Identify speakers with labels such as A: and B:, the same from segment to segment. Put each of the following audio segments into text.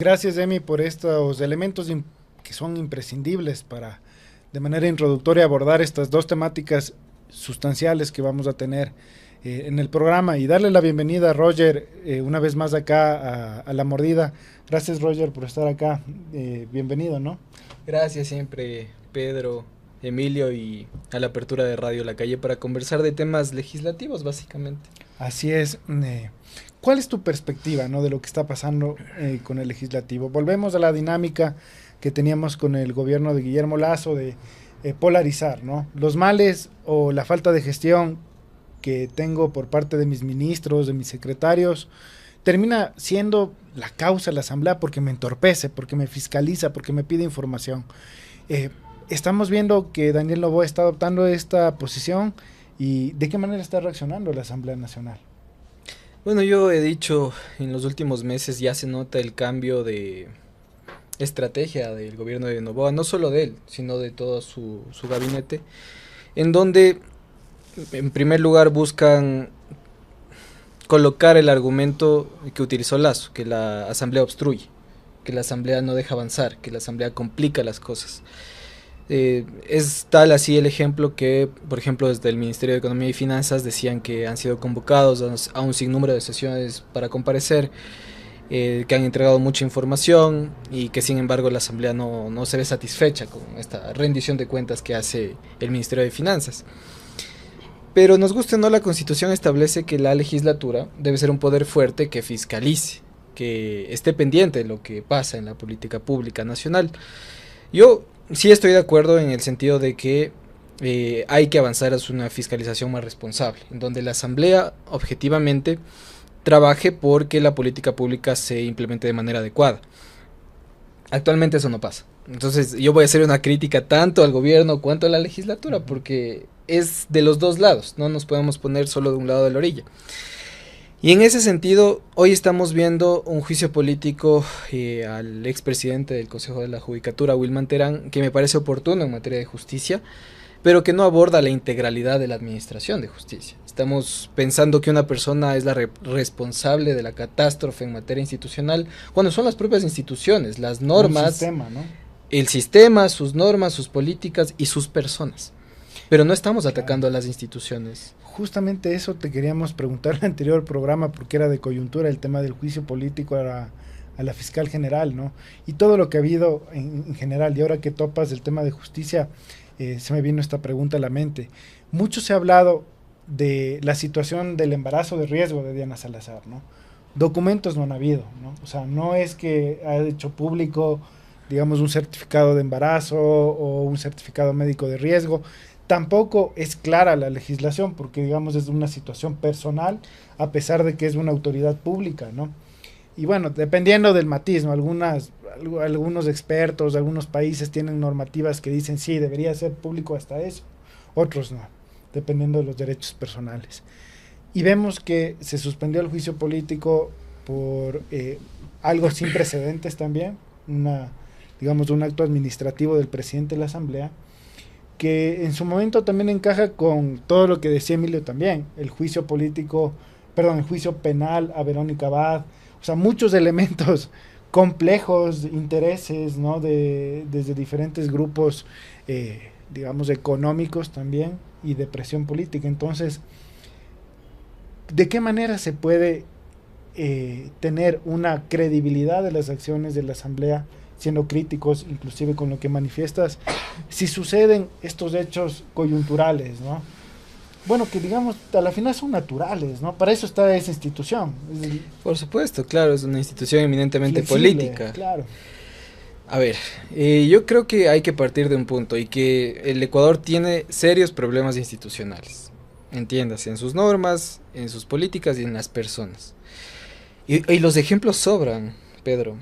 A: Gracias, Emi, por estos elementos que son imprescindibles para, de manera introductoria, abordar estas dos temáticas sustanciales que vamos a tener en el programa y darle la bienvenida a Roger una vez más acá a La Mordida. Gracias, Roger, por estar acá. Bienvenido, ¿no?
B: Gracias siempre, Pedro, Emilio, y a la apertura de Radio La Calle para conversar de temas legislativos, básicamente.
A: Así es. ¿Cuál es tu perspectiva, ¿no?, de lo que está pasando con el legislativo? Volvemos a la dinámica que teníamos con el gobierno de Guillermo Lasso de polarizar, ¿no? Los males o la falta de gestión que tengo por parte de mis ministros, de mis secretarios, termina siendo la causa de la Asamblea porque me entorpece, porque me fiscaliza, porque me pide información. Estamos viendo que Daniel Noboa está adoptando esta posición y ¿de qué manera está reaccionando la Asamblea Nacional?
B: Bueno, yo he dicho en los últimos meses ya se nota el cambio de estrategia del gobierno de Noboa, no solo de él, sino de todo su gabinete, en donde en primer lugar buscan colocar el argumento que utilizó Lasso, que la Asamblea obstruye, que la Asamblea no deja avanzar, que la Asamblea complica las cosas. Es tal así el ejemplo que, por ejemplo, desde el Ministerio de Economía y Finanzas decían que han sido convocados a un sinnúmero de sesiones para comparecer, que han entregado mucha información y que sin embargo la Asamblea no se ve satisfecha con esta rendición de cuentas que hace el Ministerio de Finanzas. Pero nos guste o no, la Constitución establece que la legislatura debe ser un poder fuerte que fiscalice, que esté pendiente de lo que pasa en la política pública nacional. Yo sí estoy de acuerdo en el sentido de que hay que avanzar hacia una fiscalización más responsable, en donde la Asamblea objetivamente trabaje porque la política pública se implemente de manera adecuada. Actualmente eso no pasa. Entonces yo voy a hacer una crítica tanto al gobierno cuanto a la legislatura, porque es de los dos lados, no nos podemos poner solo de un lado de la orilla. Y en ese sentido, hoy estamos viendo un juicio político al expresidente del Consejo de la Judicatura, Wilman Terán, que me parece oportuno en materia de justicia, pero que no aborda la integralidad de la administración de justicia. Estamos pensando que una persona es la responsable de la catástrofe en materia institucional, cuando son las propias instituciones, las normas,
A: un sistema, ¿no?,
B: el sistema, sus normas, sus políticas y sus personas. Pero no estamos atacando a las instituciones.
A: Justamente eso te queríamos preguntar en el anterior programa, porque era de coyuntura el tema del juicio político a la fiscal general, ¿no? Y todo lo que ha habido en general. Y ahora que topas el tema de justicia, se me vino esta pregunta a la mente. Mucho se ha hablado de la situación del embarazo de riesgo de Diana Salazar, ¿no? Documentos no han habido, ¿no? O sea, no es que ha hecho público, digamos, un certificado de embarazo o un certificado médico de riesgo. Tampoco es clara la legislación porque, digamos, es una situación personal a pesar de que es una autoridad pública, ¿no? Y bueno, dependiendo del matiz, ¿no? Algunos expertos, algunos países tienen normativas que dicen sí, debería ser público hasta eso, otros no, dependiendo de los derechos personales. Y vemos que se suspendió el juicio político por algo sin precedentes también, digamos, un acto administrativo del presidente de la Asamblea, que en su momento también encaja con todo lo que decía Emilio también, el juicio penal a Verónica Abad, o sea, muchos elementos complejos, intereses, ¿no?, desde diferentes grupos, digamos, económicos también, y de presión política. Entonces, ¿de qué manera se puede tener una credibilidad de las acciones de la Asamblea, siendo críticos inclusive con lo que manifiestas, si suceden estos hechos coyunturales, ¿no? Bueno, que digamos, a la final son naturales, ¿no? Para eso está esa institución.
B: Por supuesto, claro, es una institución eminentemente
A: flexible,
B: política.
A: Claro.
B: A ver, yo creo que hay que partir de un punto, y que el Ecuador tiene serios problemas institucionales, entiéndase, en sus normas, en sus políticas y en las personas. Y los ejemplos sobran, Pedro.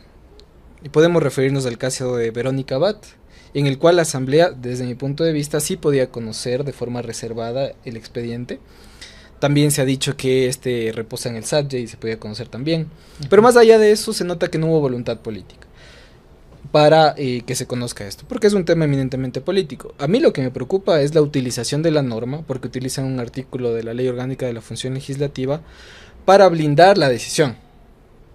B: Y podemos referirnos al caso de Verónica Abad, en el cual la Asamblea, desde mi punto de vista, sí podía conocer de forma reservada el expediente. También se ha dicho que este reposa en el SATJE y se podía conocer también. Pero más allá de eso, se nota que no hubo voluntad política para que se conozca esto, porque es un tema eminentemente político. A mí lo que me preocupa es la utilización de la norma, porque utilizan un artículo de la Ley Orgánica de la Función Legislativa para blindar la decisión.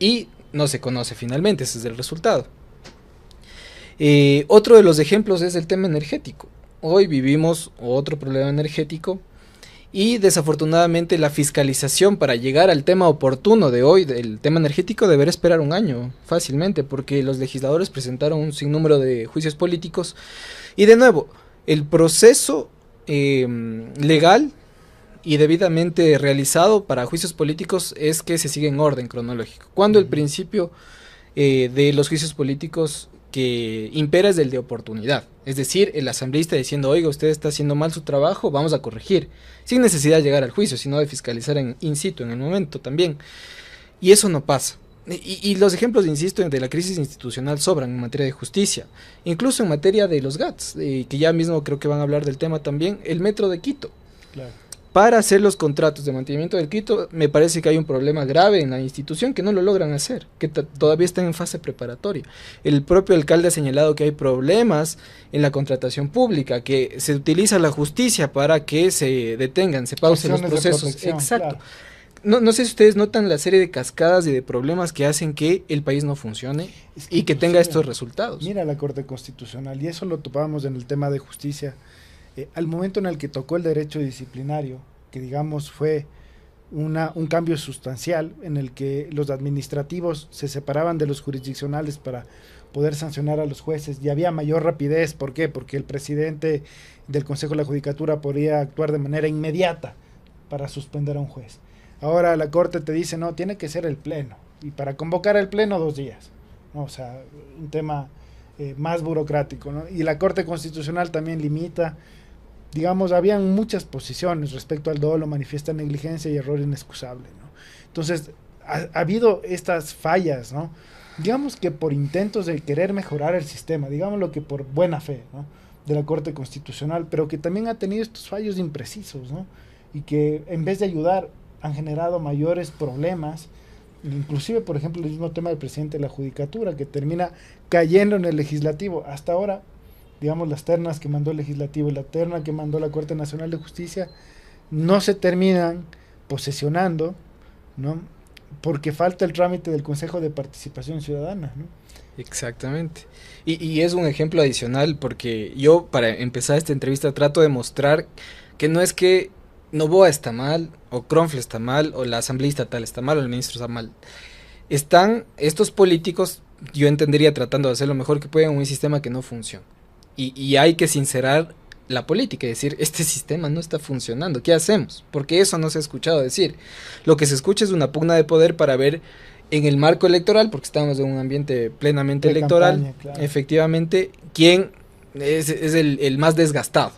B: Y no se conoce finalmente, ese es el resultado. Otro de los ejemplos es el tema energético. Hoy vivimos otro problema energético y desafortunadamente la fiscalización para llegar al tema oportuno de hoy, del tema energético, deberá esperar un año fácilmente, porque los legisladores presentaron un sinnúmero de juicios políticos y de nuevo, el proceso legal y debidamente realizado para juicios políticos es que se sigue en orden cronológico, cuando el principio de los juicios políticos que impera es el de oportunidad, es decir, el asambleísta diciendo, oiga, usted está haciendo mal su trabajo, vamos a corregir, sin necesidad de llegar al juicio, sino de fiscalizar in situ, en el momento también, y eso no pasa. Y los ejemplos, insisto, de la crisis institucional sobran en materia de justicia, incluso en materia de los GATS, que ya mismo creo que van a hablar del tema también, el Metro de Quito. Claro. Para hacer los contratos de mantenimiento del Quito, me parece que hay un problema grave en la institución que no lo logran hacer, que todavía están en fase preparatoria. El propio alcalde ha señalado que hay problemas en la contratación pública, que se utiliza la justicia para que se detengan, se pausen los procesos. Exacto. Claro. No sé si ustedes notan la serie de cascadas y de problemas que hacen que el país no funcione y que tenga estos resultados.
A: Mira la Corte Constitucional, y eso lo topábamos en el tema de justicia. Al momento en el que tocó el derecho disciplinario, que digamos fue un cambio sustancial en el que los administrativos se separaban de los jurisdiccionales para poder sancionar a los jueces y había mayor rapidez. ¿Por qué? Porque el presidente del Consejo de la Judicatura podía actuar de manera inmediata para suspender a un juez. Ahora la Corte te dice, no, tiene que ser el pleno, y para convocar el pleno 2 días, ¿no? O sea, un tema más burocrático, ¿no? Y la Corte Constitucional también limita. Digamos, habían muchas posiciones respecto al dolo, manifiesta negligencia y error inexcusable, ¿no? Entonces, ha habido estas fallas, ¿no? Digamos que por intentos de querer mejorar el sistema, digámoslo que por buena fe, ¿no?, de la Corte Constitucional, pero que también ha tenido estos fallos imprecisos, ¿no? Y que en vez de ayudar han generado mayores problemas, inclusive, por ejemplo, el mismo tema del presidente de la Judicatura, que termina cayendo en el legislativo. Hasta ahora, digamos, las ternas que mandó el legislativo y la terna que mandó la Corte Nacional de Justicia no se terminan posesionando, ¿no?, porque falta el trámite del Consejo de Participación Ciudadana, ¿no?
B: Exactamente. Y es un ejemplo adicional porque yo, para empezar esta entrevista, trato de mostrar que no es que Noboa está mal, o Kronfle está mal, o la Asamblea Estatal está mal, o el ministro está mal. Están estos políticos, yo entendería, tratando de hacer lo mejor que pueden en un sistema que no funciona. Y hay que sincerar la política y decir, este sistema no está funcionando, ¿qué hacemos? Porque eso no se ha escuchado decir. Lo que se escucha es una pugna de poder para ver en el marco electoral, porque estamos en un ambiente plenamente electoral, campaña, claro, efectivamente, quién es el más desgastado,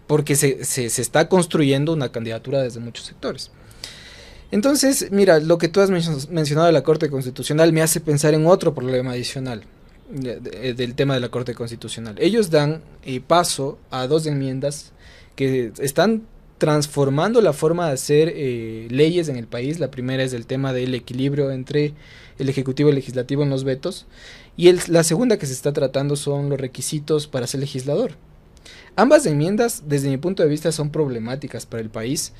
B: porque se está construyendo una candidatura desde muchos sectores. Entonces, mira, lo que tú has mencionado de la Corte Constitucional me hace pensar en otro problema adicional del tema de la Corte Constitucional. Ellos dan paso a 2 enmiendas que están transformando la forma de hacer leyes en el país. La primera es el tema del equilibrio entre el Ejecutivo y el Legislativo en los vetos, y la segunda que se está tratando son los requisitos para ser legislador. Ambas enmiendas, desde mi punto de vista, son problemáticas para el país.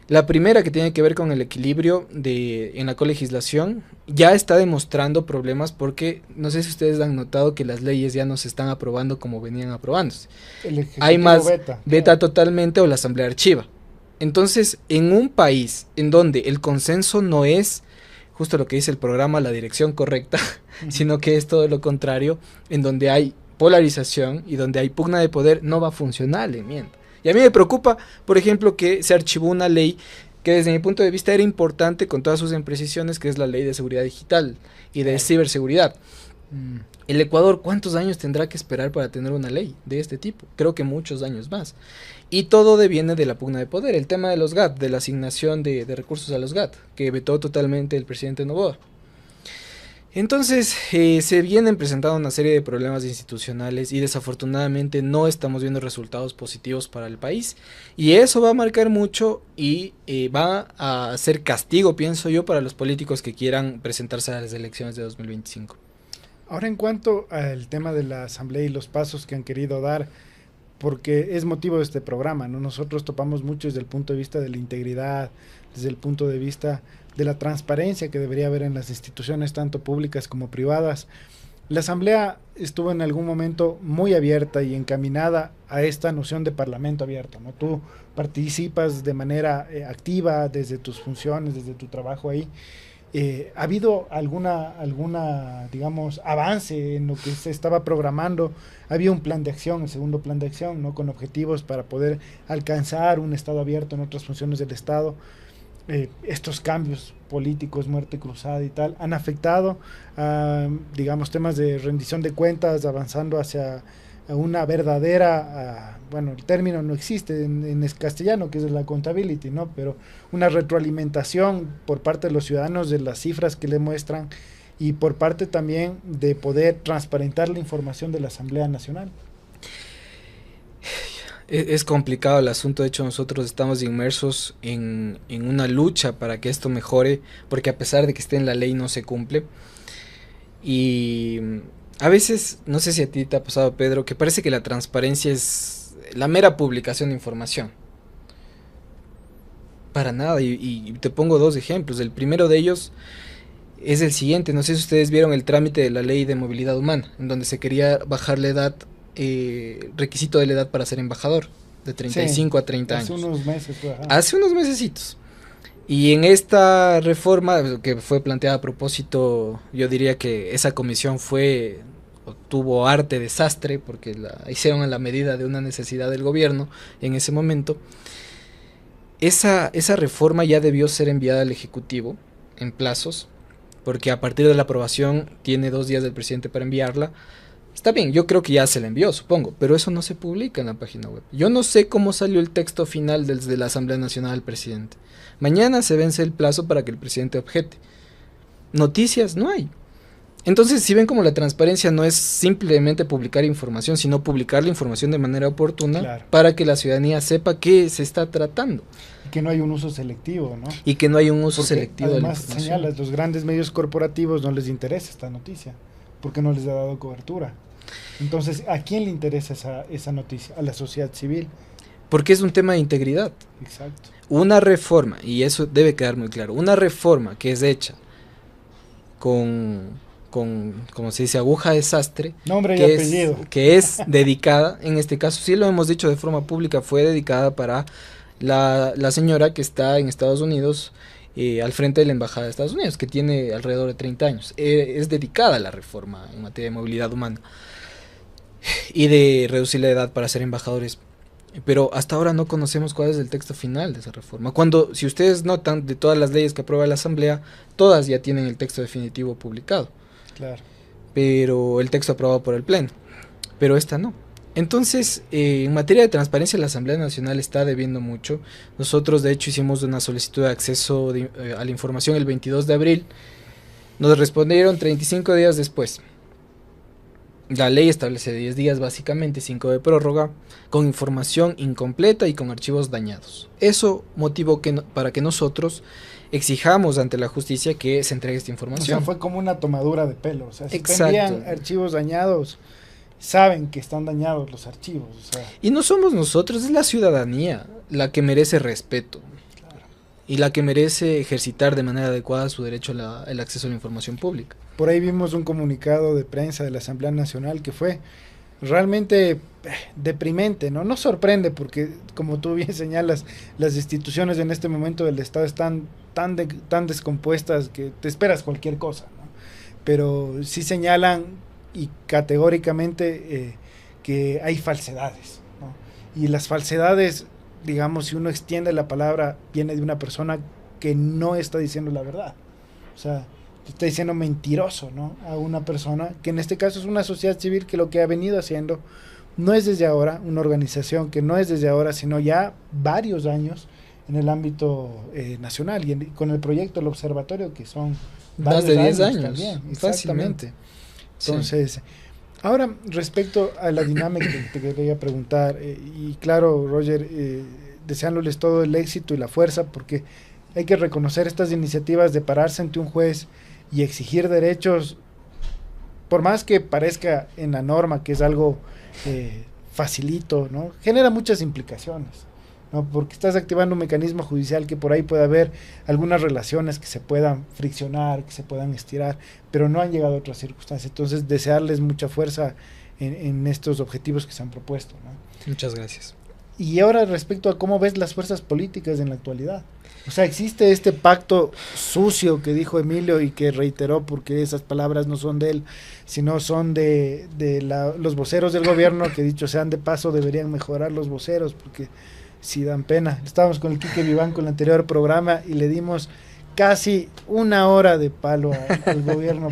B: La primera, que tiene que ver con el equilibrio en la colegislación, ya está demostrando problemas porque no sé si ustedes han notado que las leyes ya no se están aprobando como venían aprobándose. Hay más beta totalmente, o la asamblea archiva. Entonces, en un país en donde el consenso no es justo lo que dice el programa, la dirección correcta, sino que es todo lo contrario, en donde hay polarización y donde hay pugna de poder, no va a funcionar la enmienda. Y a mí me preocupa, por ejemplo, que se archivó una ley que desde mi punto de vista era importante con todas sus imprecisiones, que es la ley de seguridad digital y de ciberseguridad. El Ecuador, ¿cuántos años tendrá que esperar para tener una ley de este tipo? Creo que muchos años más. Y todo deviene de la pugna de poder. El tema de los GAT, de la asignación de recursos a los GAT, que vetó totalmente el presidente Noboa. Entonces, se vienen presentando una serie de problemas institucionales y desafortunadamente no estamos viendo resultados positivos para el país. Y eso va a marcar mucho y va a ser castigo, pienso yo, para los políticos que quieran presentarse a las elecciones de 2025.
A: Ahora, en cuanto al tema de la asamblea y los pasos que han querido dar, porque es motivo de este programa, ¿no? Nosotros topamos mucho desde el punto de vista de la integridad, desde el punto de vista de la transparencia que debería haber en las instituciones, tanto públicas como privadas. La Asamblea estuvo en algún momento muy abierta y encaminada a esta noción de parlamento abierto, ¿no? Tú participas de manera activa desde tus funciones, desde tu trabajo ahí. ¿Ha habido alguna, digamos, avance en lo que se estaba programando? Había un plan de acción, el segundo plan de acción, ¿no? Con objetivos para poder alcanzar un Estado abierto en otras funciones del Estado. Estos cambios políticos, muerte cruzada y tal, han afectado, digamos, temas de rendición de cuentas, avanzando hacia una verdadera, bueno, el término no existe en castellano, que es la accountability, ¿no? Pero una retroalimentación por parte de los ciudadanos de las cifras que le muestran y por parte también de poder transparentar la información de la Asamblea Nacional.
B: Es complicado el asunto. De hecho, nosotros estamos inmersos en una lucha para que esto mejore, porque a pesar de que esté en la ley no se cumple. Y a veces, no sé si a ti te ha pasado, Pedro, que parece que la transparencia es la mera publicación de información. Para nada, y te pongo dos ejemplos. El primero de ellos es el siguiente. No sé si ustedes vieron el trámite de la ley de movilidad humana, en donde se quería bajar la edad, requisito de la edad para ser embajador, de 35 a 30 años.
A: Hace unos meses.
B: Hace unos mesecitos. Y en esta reforma que fue planteada a propósito, yo diría que esa comisión tuvo arte desastre, porque la hicieron a la medida de una necesidad del gobierno en ese momento. Esa reforma ya debió ser enviada al Ejecutivo en plazos, porque a partir de la aprobación tiene 2 días del presidente para enviarla. Está bien, yo creo que ya se la envió, supongo, pero eso no se publica en la página web. Yo no sé cómo salió el texto final desde la Asamblea Nacional al presidente. Mañana se vence el plazo para que el presidente objete. Noticias no hay. Entonces, si ven como la transparencia no es simplemente publicar información, sino publicar la información de manera oportuna, claro, para que la ciudadanía sepa qué se está tratando.
A: Y que no hay un uso selectivo, ¿no?
B: Y que no hay un uso selectivo de la
A: información. Además, señalas, los grandes medios corporativos no les interesa esta noticia, porque no les ha dado cobertura. Entonces, ¿a quién le interesa esa noticia? A la sociedad civil.
B: Porque es un tema de integridad.
A: Exacto.
B: Una reforma, y eso debe quedar muy claro, una reforma que es hecha con como se dice, aguja de sastre,
A: nombre y apellido,
B: que es dedicada, en este caso sí lo hemos dicho de forma pública, fue dedicada para la señora que está en Estados Unidos, al frente de la Embajada de Estados Unidos, que tiene alrededor de 30 años. Es dedicada a la reforma en materia de movilidad humana y de reducir la edad para ser embajadores. Pero hasta ahora no conocemos cuál es el texto final de esa reforma. Cuando, si ustedes notan, de todas las leyes que aprueba la Asamblea, todas ya tienen el texto definitivo publicado.
A: Claro.
B: Pero el texto aprobado por el Pleno. Pero esta no. Entonces, en materia de transparencia, la Asamblea Nacional está debiendo mucho. Nosotros, de hecho, hicimos una solicitud de acceso a la información el 22 de abril. Nos respondieron 35 días después. La ley establece 10 días, básicamente, 5 de prórroga, con información incompleta y con archivos dañados. Eso motivó para que nosotros exijamos ante la justicia que se entregue esta información.
A: O sea, fue como una tomadura de pelo. O sea, si te envían archivos dañados, saben que están dañados los archivos. O sea.
B: Y no somos nosotros, es la ciudadanía la que merece respeto. Claro. Y la que merece ejercitar de manera adecuada su derecho al acceso a la información pública.
A: Por ahí vimos un comunicado de prensa de la Asamblea Nacional que fue realmente deprimente, ¿no? No sorprende porque, como tú bien señalas, las instituciones en este momento del Estado están tan descompuestas que te esperas cualquier cosa, ¿no? Pero sí señalan y categóricamente que hay falsedades, ¿no? Y las falsedades, digamos, si uno extiende la palabra, viene de una persona que no está diciendo la verdad. O sea, está diciendo mentiroso, ¿no? A una persona que en este caso es una sociedad civil que lo que ha venido haciendo no es desde ahora, una organización que no es desde ahora, sino ya varios años en el ámbito nacional y con el proyecto El Observatorio, que son
B: más de 10 años
A: también,
B: fácilmente.
A: Entonces, sí. Ahora, respecto a la dinámica que te quería preguntar, y claro, Roger, deseándoles todo el éxito y la fuerza, porque hay que reconocer estas iniciativas de pararse ante un juez y exigir derechos, por más que parezca en la norma que es algo facilito, ¿no? Genera muchas implicaciones. ¿no? Porque estás activando un mecanismo judicial que por ahí puede haber algunas relaciones que se puedan friccionar, que se puedan estirar, pero no han llegado a otras circunstancias. Entonces, desearles mucha fuerza en estos objetivos que se han propuesto, ¿no?
B: Muchas gracias.
A: Y ahora respecto a cómo ves las fuerzas políticas en la actualidad. O sea, existe este pacto sucio que dijo Emilio y que reiteró, porque esas palabras no son de él, sino son de los voceros del gobierno, que dicho sean de paso deberían mejorar los voceros, porque sí dan pena. Estábamos con el Quique Viván con el anterior programa y le dimos casi una hora de palo al gobierno,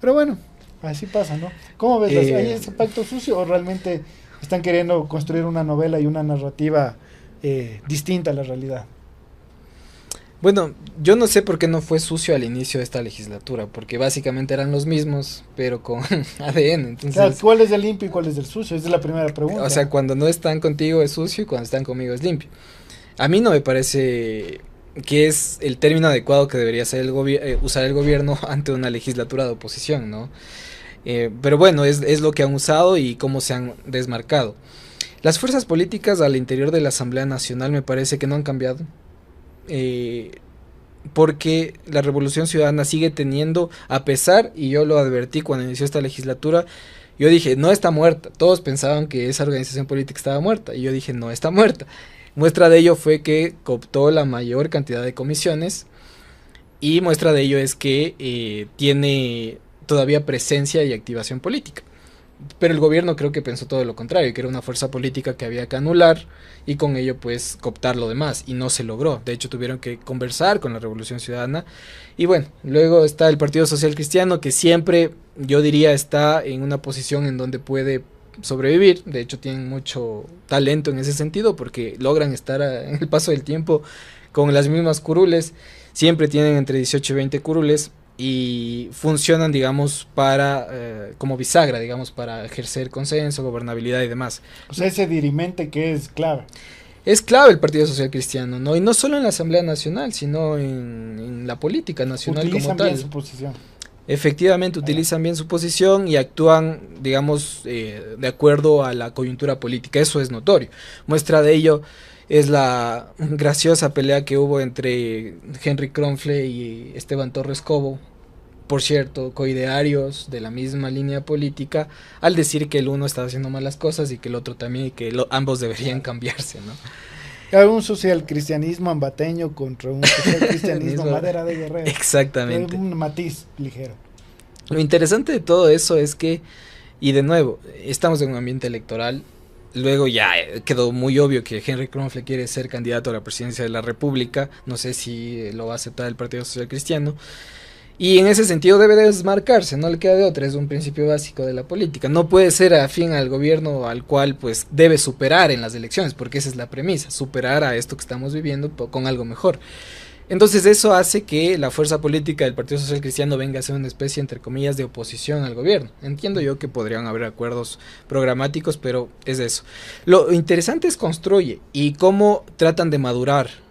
A: pero bueno, así pasa, ¿no? ¿Cómo ves? ¿Hay ese pacto sucio o realmente están queriendo construir una novela y una narrativa distinta a la realidad?
B: Bueno, yo no sé por qué no fue sucio al inicio de esta legislatura, porque básicamente eran los mismos, pero con ADN. Entonces,
A: claro, ¿cuál es el limpio y cuál es el sucio? Esa es la primera pregunta.
B: O sea, cuando no están contigo es sucio y cuando están conmigo es limpio. A mí no me parece que es el término adecuado que debería ser usar el gobierno ante una legislatura de oposición, ¿no? Pero bueno, es lo que han usado y cómo se han desmarcado. Las fuerzas políticas al interior de la Asamblea Nacional me parece que no han cambiado. Porque la Revolución Ciudadana sigue teniendo, a pesar, y yo lo advertí cuando inició esta legislatura, yo dije, no está muerta. Todos pensaban que esa organización política estaba muerta, y yo dije, no está muerta. Muestra de ello fue que cooptó la mayor cantidad de comisiones, y muestra de ello es que tiene todavía presencia y activación política. Pero el gobierno creo que pensó todo lo contrario, que era una fuerza política que había que anular y con ello pues cooptar lo demás, y no se logró. De hecho tuvieron que conversar con la Revolución Ciudadana. Y bueno, luego está el Partido Social Cristiano, que siempre yo diría está en una posición en donde puede sobrevivir. De hecho tienen mucho talento en ese sentido, porque logran estar en el paso del tiempo con las mismas curules. Siempre tienen entre 18 y 20 curules y funcionan, digamos, para como bisagra, digamos, para ejercer consenso, gobernabilidad y demás.
A: O sea, ese dirimente que es clave.
B: Es clave el Partido Social Cristiano, ¿no? Y no solo en la Asamblea Nacional, sino en la política nacional
A: utilizan
B: como tal.
A: bien su posición.
B: Efectivamente, utilizan bien su posición y actúan, digamos, de acuerdo a la coyuntura política. Eso es notorio. Muestra de ello es la graciosa pelea que hubo entre Henry Kronfle y Esteban Torres Cobo, por cierto, coidearios de la misma línea política, al decir que el uno estaba haciendo malas cosas y que el otro también, y que ambos deberían cambiarse, ¿no?
A: Claro, un social cristianismo ambateño contra un social cristianismo madera de guerrero.
B: Exactamente.
A: Un matiz ligero.
B: Lo interesante de todo eso es que, y de nuevo, estamos en un ambiente electoral. Luego ya quedó muy obvio que Henry Kronfle quiere ser candidato a la presidencia de la República. No sé si lo va a aceptar el Partido Social Cristiano. Y en ese sentido debe desmarcarse, no le queda de otra, es un principio básico de la política. No puede ser afín al gobierno al cual pues debe superar en las elecciones, porque esa es la premisa, superar a esto que estamos viviendo con algo mejor. Entonces eso hace que la fuerza política del Partido Social Cristiano venga a ser una especie, entre comillas, de oposición al gobierno. Entiendo yo que podrían haber acuerdos programáticos, pero es eso. Lo interesante es construye y cómo tratan de madurar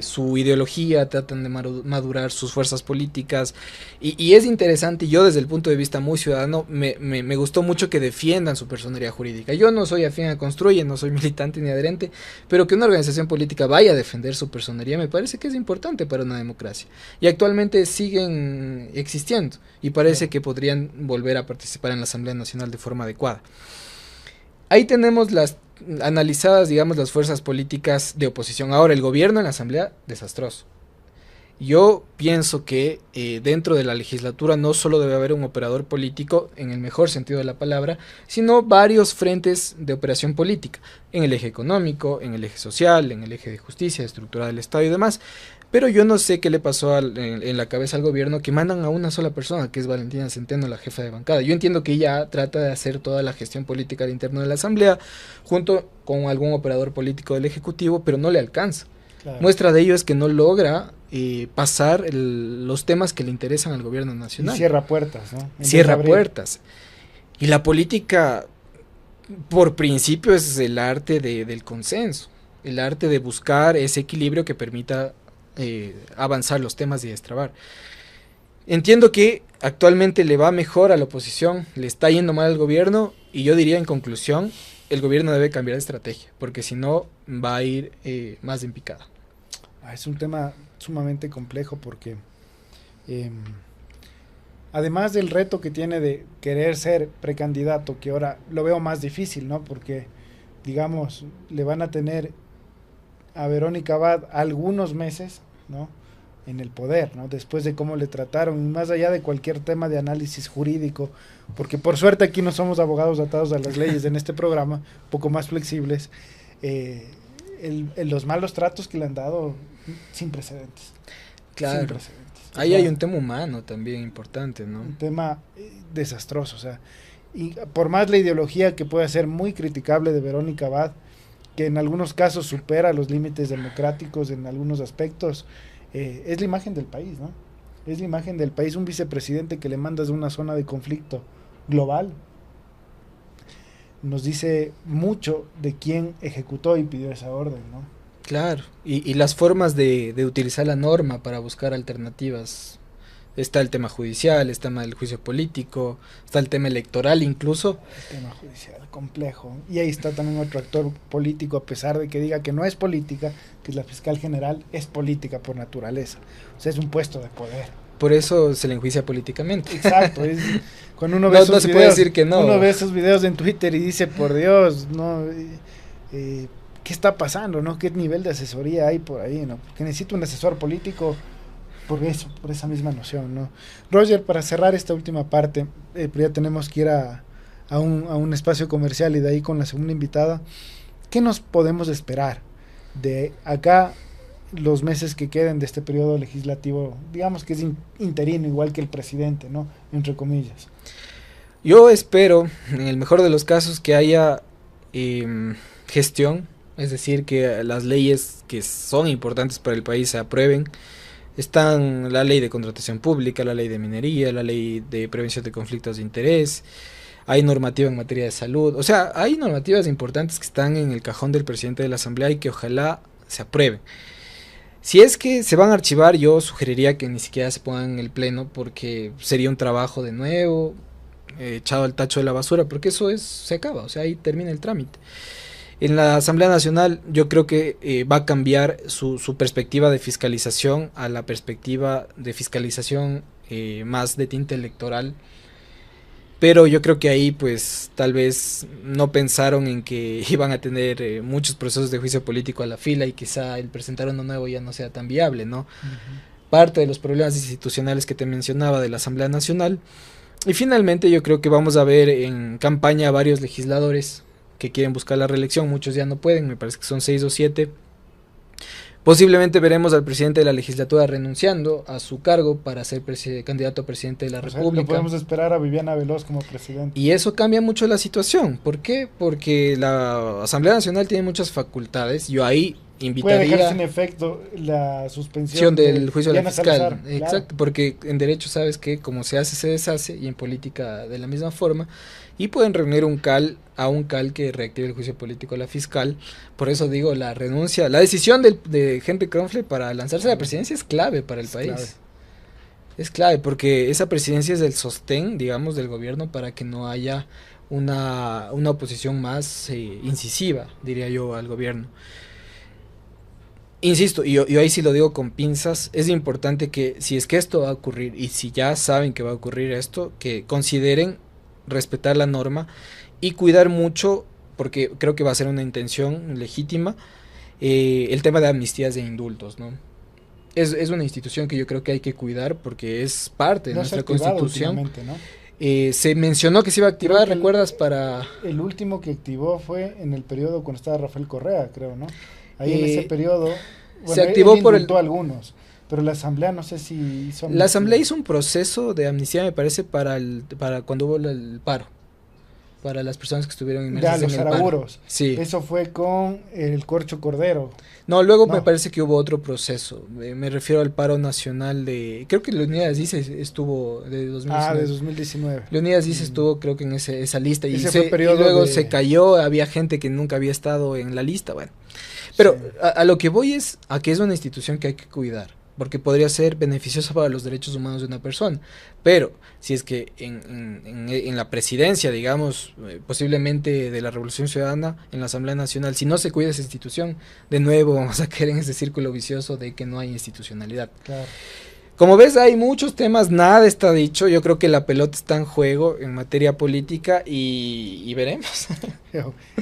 B: su ideología, tratan de madurar sus fuerzas políticas, y es interesante. Yo desde el punto de vista muy ciudadano me gustó mucho que defiendan su personería jurídica. Yo no soy afín a Construye, no soy militante ni adherente, pero que una organización política vaya a defender su personería me parece que es importante para una democracia, y actualmente siguen existiendo y parece que podrían volver a participar en la Asamblea Nacional de forma adecuada. Ahí tenemos las analizadas, digamos, las fuerzas políticas de oposición. Ahora, el gobierno en la Asamblea, desastroso. Yo pienso que dentro de la legislatura no solo debe haber un operador político, en el mejor sentido de la palabra, sino varios frentes de operación política, en el eje económico, en el eje social, en el eje de justicia, estructura del Estado y demás. Pero yo no sé qué le pasó en la cabeza al gobierno, que mandan a una sola persona, que es Valentina Centeno, la jefa de bancada. Yo entiendo que ella trata de hacer toda la gestión política al interno de la Asamblea, junto con algún operador político del Ejecutivo, pero no le alcanza. Claro. Muestra de ello es que no logra pasar los temas que le interesan al gobierno nacional.
A: Y cierra puertas, ¿no?
B: Cierra puertas. Y la política, por principio, es el arte del consenso, el arte de buscar ese equilibrio que permita avanzar los temas y destrabar. Entiendo que actualmente le va mejor a la oposición, le está yendo mal al gobierno, y yo diría en conclusión, el gobierno debe cambiar de estrategia, porque si no va a ir más en picada.
A: Es un tema sumamente complejo porque además del reto que tiene de querer ser precandidato, que ahora lo veo más difícil, ¿no? Porque, digamos, le van a tener a Verónica Abad algunos meses, ¿no?, en el poder, ¿no?, después de cómo le trataron, y más allá de cualquier tema de análisis jurídico, porque por suerte aquí no somos abogados atados a las leyes en este programa, un poco más flexibles, los malos tratos que le han dado sin precedentes.
B: Claro.
A: Sin precedentes.
B: Ahí hay un tema humano también importante, ¿no?
A: Un tema desastroso, o sea, y por más la ideología que pueda ser muy criticable de Verónica Abad, que en algunos casos supera los límites democráticos en algunos aspectos, es la imagen del país, ¿no? Es la imagen del país, un vicepresidente que le mandas de una zona de conflicto global. Nos dice mucho de quién ejecutó y pidió esa orden, ¿no?
B: Claro, y las formas de utilizar la norma para buscar alternativas. Está el tema judicial, está el tema del juicio político, está el tema electoral incluso.
A: El tema judicial, complejo. Y ahí está también otro actor político, a pesar de que diga que no es política, que es la fiscal general, es política por naturaleza. O sea, es un puesto de poder.
B: Por eso se le enjuicia políticamente.
A: Exacto. Cuando uno ve
B: no se puede decir que no.
A: Uno ve esos videos en Twitter y dice, por Dios, no, ¿qué está pasando, no? ¿Qué nivel de asesoría hay por ahí, no? Porque necesito un asesor político por eso, por esa misma noción, ¿no? Roger, para cerrar esta última parte, ya tenemos que ir a un espacio comercial y de ahí con la segunda invitada. ¿Qué nos podemos esperar de acá los meses que queden de este periodo legislativo? Digamos que es interino, igual que el presidente, ¿no? Entre comillas.
B: Yo espero, en el mejor de los casos, que haya gestión, es decir, que las leyes que son importantes para el país se aprueben. Están la ley de contratación pública, la ley de minería, la ley de prevención de conflictos de interés, hay normativa en materia de salud, o sea, hay normativas importantes que están en el cajón del presidente de la Asamblea y que ojalá se aprueben. Si es que se van a archivar, yo sugeriría que ni siquiera se pongan en el pleno, porque sería un trabajo de nuevo, echado al tacho de la basura, porque eso se acaba, o sea, ahí termina el trámite. En la Asamblea Nacional yo creo que va a cambiar su perspectiva de fiscalización a la perspectiva de fiscalización más de tinte electoral, pero yo creo que ahí pues tal vez no pensaron en que iban a tener muchos procesos de juicio político a la fila y quizá el presentar uno nuevo ya no sea tan viable, ¿no? Parte de los problemas institucionales que te mencionaba de la Asamblea Nacional. Y finalmente yo creo que vamos a ver en campaña a varios legisladores que quieren buscar la reelección, muchos ya no pueden, me parece que son 6 o 7. Posiblemente veremos al presidente de la legislatura renunciando a su cargo para ser candidato a presidente de la República.
A: No podemos esperar a Viviana Veloz como presidente.
B: Y eso cambia mucho la situación. ¿Por qué? Porque la Asamblea Nacional tiene muchas facultades. Yo ahí invitaría...
A: Puede dejar sin efecto la suspensión
B: del juicio de la fiscal.
A: Salazar,
B: exacto,
A: claro.
B: Porque en derecho sabes que como se hace, se deshace, y en política de la misma forma. Y pueden reunir un cal que reactive el juicio político a la fiscal. Por eso digo, la renuncia, la decisión de Henry Kronfle para lanzarse a la presidencia es clave para el país. Clave. Es clave porque esa presidencia es el sostén, digamos, del gobierno para que no haya una oposición más incisiva, diría yo, al gobierno. Insisto, y yo ahí sí lo digo con pinzas, es importante que si es que esto va a ocurrir y si ya saben que va a ocurrir esto, que consideren respetar la norma y cuidar mucho, porque creo que va a ser una intención legítima, el tema de amnistías e indultos, ¿no? Es una institución que yo creo que hay que cuidar porque es parte de nuestra Constitución.
A: ¿No?
B: Se mencionó que se iba a activar, ¿recuerdas?
A: El último que activó fue en el periodo cuando estaba Rafael Correa, creo, ¿no? Ahí en ese periodo, bueno,
B: se activó por
A: algunos, pero la Asamblea no sé si hizo...
B: La Asamblea hizo un proceso de amnistía, me parece, para cuando hubo el paro, para las personas que estuvieron inmersas en el paro. Sí.
A: Eso fue con el Corcho Cordero.
B: No, luego me parece que hubo otro proceso. Me refiero al paro nacional creo que Leonidas Dice estuvo de 2019.
A: De 2019.
B: Leonidas Dice estuvo, creo que en esa lista. Y luego se cayó, había gente que nunca había estado en la lista, bueno. Pero sí. A lo que voy es a que es una institución que hay que cuidar. porque podría ser beneficiosa para los derechos humanos de una persona. Pero si es que en la presidencia, digamos, posiblemente de la Revolución Ciudadana, en la Asamblea Nacional, si no se cuida esa institución, de nuevo vamos a caer en ese círculo vicioso de que no hay institucionalidad.
A: Claro.
B: Como ves, hay muchos temas, nada está dicho. Yo creo que la pelota está en juego en materia política y veremos.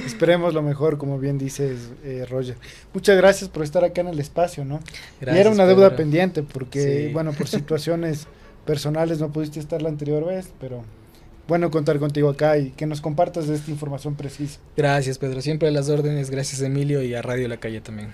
A: Esperemos lo mejor, como bien dices, Roger. Muchas gracias por estar acá en el espacio, ¿no?
B: Gracias,
A: y era una deuda
B: Pedro.
A: pendiente porque,
B: Sí.
A: bueno, por situaciones personales no pudiste estar la anterior vez, pero bueno contar contigo acá y que nos compartas de esta información precisa.
B: Gracias, Pedro. Siempre a las órdenes. Gracias, Emilio, y a Radio La Calle también.